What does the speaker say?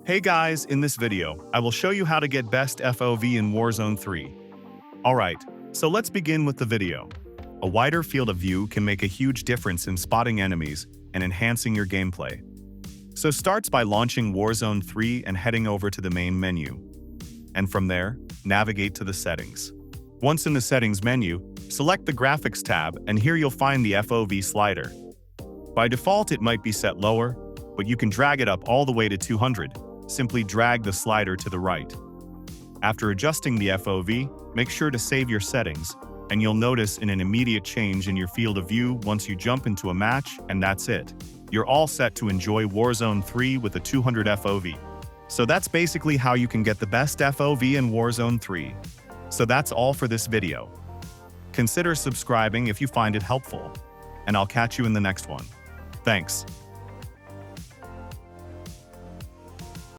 Hey guys, in this video, I will show you how to get best FOV in Warzone 3. Alright, so let's begin with the video. A wider field of view can make a huge difference in spotting enemies and enhancing your gameplay. So starts by launching Warzone 3 and heading over to the main menu. And from there, navigate to the settings. Once in the settings menu, select the graphics tab and here you'll find the FOV slider. By default it might be set lower, but you can drag it up all the way to 200. Simply drag the slider to the right. After adjusting the FOV, make sure to save your settings, and you'll notice an immediate change in your field of view once you jump into a match, and that's it. You're all set to enjoy Warzone 3 with a 200 FOV. So that's basically how you can get the best FOV in Warzone 3. So that's all for this video. Consider subscribing if you find it helpful, and I'll catch you in the next one. Thanks.